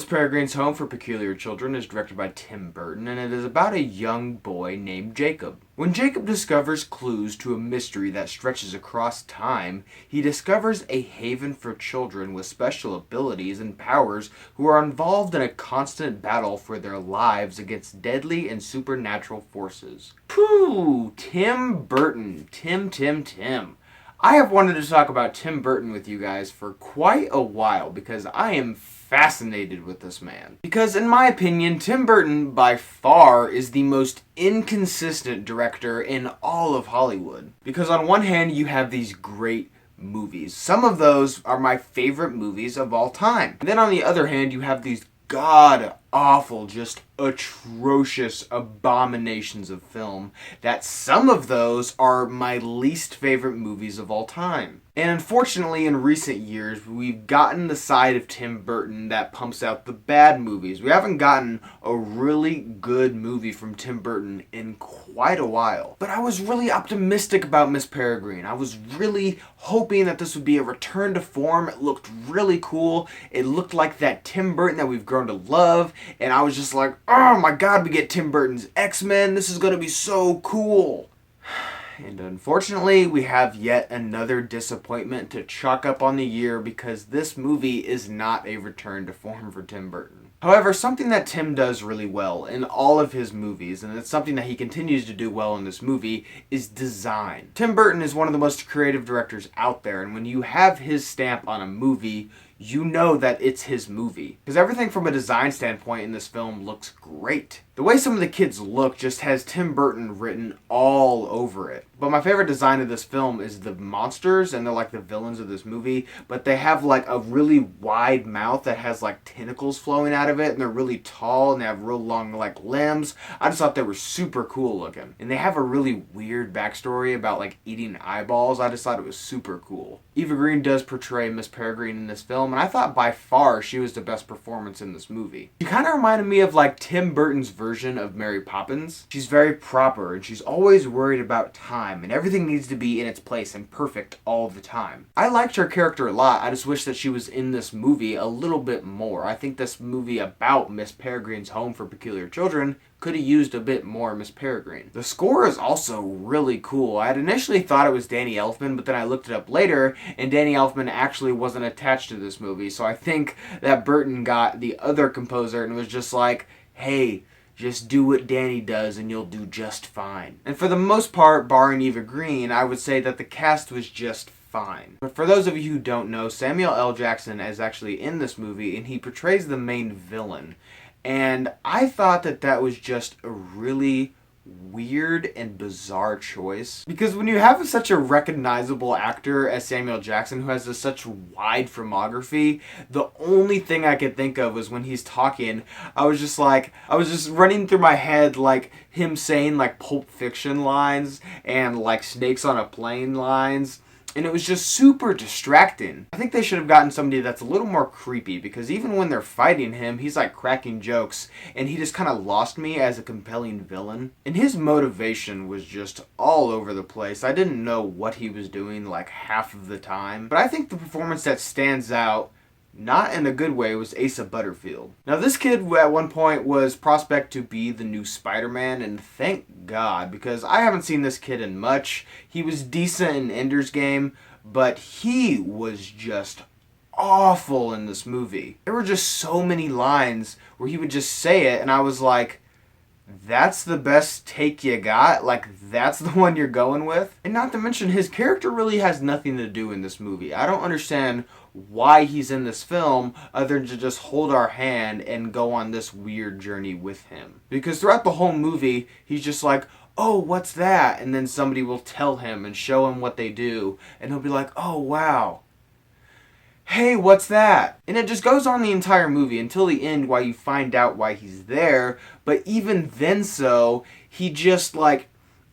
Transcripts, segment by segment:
Peregrine's Home for Peculiar Children is directed by Tim Burton, and it is about a young boy named Jacob. When Jacob discovers clues to a mystery that stretches across time, he discovers a haven for children with special abilities and powers who are involved in a constant battle for their lives against deadly and supernatural forces. Pooh! Tim Burton. Tim. I have wanted to talk about Tim Burton with you guys for quite a while because I am fascinated with this man. Because in my opinion, Tim Burton by far is the most inconsistent director in all of Hollywood. Because on one hand, you have these great movies. Some of those are my favorite movies of all time. And then on the other hand, you have these god-awful, just atrocious abominations of film that some of those are my least favorite movies of all time. And unfortunately, in recent years, we've gotten the side of Tim Burton that pumps out the bad movies. We haven't gotten a really good movie from Tim Burton in quite a while. But I was really optimistic about Miss Peregrine. I was really hoping that this would be a return to form. It looked really cool. It looked like that Tim Burton that we've grown to love. And I was just like, oh my god, we get Tim Burton's X-Men. This is going to be so cool. And unfortunately, we have yet another disappointment to chalk up on the year because this movie is not a return to form for Tim Burton. However, something that Tim does really well in all of his movies, and it's something that he continues to do well in this movie, is design. Tim Burton is one of the most creative directors out there, and when you have his stamp on a movie, you know that it's his movie. Because everything from a design standpoint in this film looks great. The way some of the kids look just has Tim Burton written all over it. But my favorite design of this film is the monsters, and they're like the villains of this movie, but they have like a really wide mouth that has like tentacles flowing out of it, and they're really tall, and they have real long like limbs. I just thought they were super cool looking. And they have a really weird backstory about like eating eyeballs. I just thought it was super cool. Eva Green does portray Miss Peregrine in this film, and I thought by far she was the best performance in this movie. She kind of reminded me of like Tim Burton's version of Mary Poppins. She's very proper, and she's always worried about time, and everything needs to be in its place and perfect all the time. I liked her character a lot. I just wish that she was in this movie a little bit more. I think this movie about Miss Peregrine's Home for Peculiar Children could have used a bit more Miss Peregrine. The score is also really cool. I had initially thought it was Danny Elfman, but then I looked it up later, and Danny Elfman actually wasn't attached to this movie, so I think that Burton got the other composer and was just like, hey, just do what Danny does and you'll do just fine. And for the most part, barring Eva Green, I would say that the cast was just fine. But for those of you who don't know, Samuel L. Jackson is actually in this movie, and he portrays the main villain. And I thought that that was just a really weird and bizarre choice. Because when you have such a recognizable actor as Samuel Jackson, who has such wide filmography, the only thing I could think of was when he's talking, I was just running through my head like him saying like Pulp Fiction lines and like Snakes on a Plane lines. And it was just super distracting. I think they should have gotten somebody that's a little more creepy, because even when they're fighting him, he's like cracking jokes, and he just kind of lost me as a compelling villain. And his motivation was just all over the place. I didn't know what he was doing like half of the time. But I think the performance that stands out, not in a good way, was Asa Butterfield. Now this kid at one point was prospect to be the new Spider-Man, and thank God, because I haven't seen this kid in much. He was decent in Ender's Game, but he was just awful in this movie. There were just so many lines where he would just say it, and I was like, that's the best take you got? Like, that's the one you're going with? And not to mention, his character really has nothing to do in this movie. I don't understand why he's in this film other than to just hold our hand and go on this weird journey with him. Because throughout the whole movie, he's just like, oh, what's that? And then somebody will tell him and show him what they do, and he'll be like, oh, wow. Hey, what's that? And it just goes on the entire movie until the end while you find out why he's there. But even then he just like,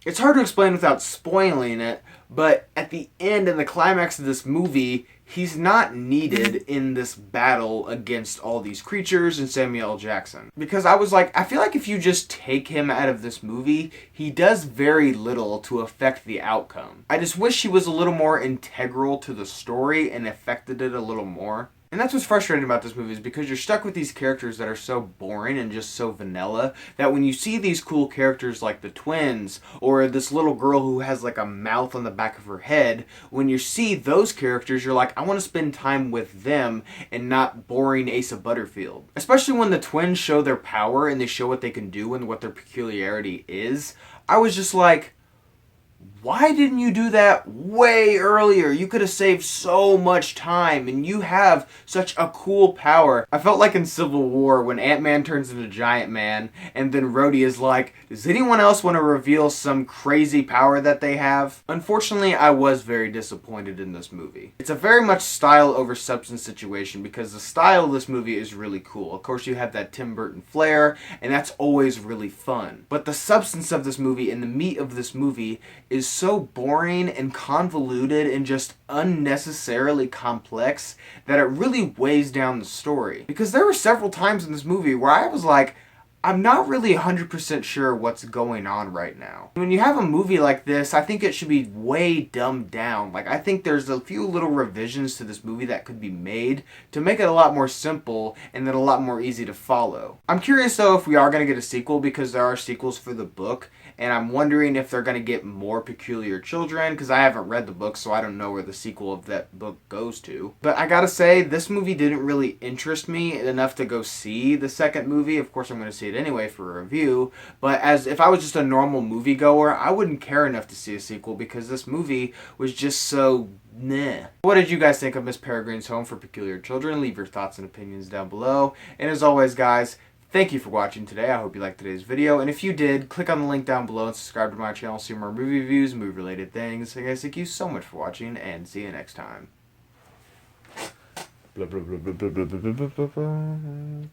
it's hard to explain without spoiling it, but at the end and the climax of this movie, he's not needed in this battle against all these creatures and Samuel L. Jackson. Because I was like, I feel like if you just take him out of this movie, he does very little to affect the outcome. I just wish he was a little more integral to the story and affected it a little more. And that's what's frustrating about this movie, is because you're stuck with these characters that are so boring and just so vanilla that when you see these cool characters like the twins or this little girl who has like a mouth on the back of her head, when you see those characters, you're like, I want to spend time with them and not boring Asa Butterfield. Especially when the twins show their power and they show what they can do and what their peculiarity is. I was just like, why didn't you do that way earlier? You could have saved so much time, and you have such a cool power. I felt like in Civil War when Ant-Man turns into Giant Man, and then Rhodey is like, does anyone else want to reveal some crazy power that they have? Unfortunately, I was very disappointed in this movie. It's a very much style over substance situation, because the style of this movie is really cool. Of course, you have that Tim Burton flair, and that's always really fun. But the substance of this movie and the meat of this movie is so boring and convoluted and just unnecessarily complex that it really weighs down the story. Because there were several times in this movie where I was like, I'm not really 100% sure what's going on right now. When you have a movie like this, I think it should be way dumbed down. Like, I think there's a few little revisions to this movie that could be made to make it a lot more simple and then a lot more easy to follow. I'm curious though if we are going to get a sequel, because there are sequels for the book, and I'm wondering if they're going to get more Peculiar Children, because I haven't read the book, so I don't know where the sequel of that book goes to. But I gotta say, this movie didn't really interest me enough to go see the second movie. Of course, I'm going to see it anyway for a review, but as if I was just a normal moviegoer, I wouldn't care enough to see a sequel, because this movie was just so meh. What did you guys think of Miss Peregrine's Home for Peculiar Children? Leave your thoughts and opinions down below. And as always, guys, thank you for watching today. I hope you liked today's video. And if you did, click on the link down below and subscribe to my channel to see more movie reviews, movie-related things. So guys, thank you so much for watching, and see you next time. Blah, blah, blah, blah, blah, blah, blah, blah, blah.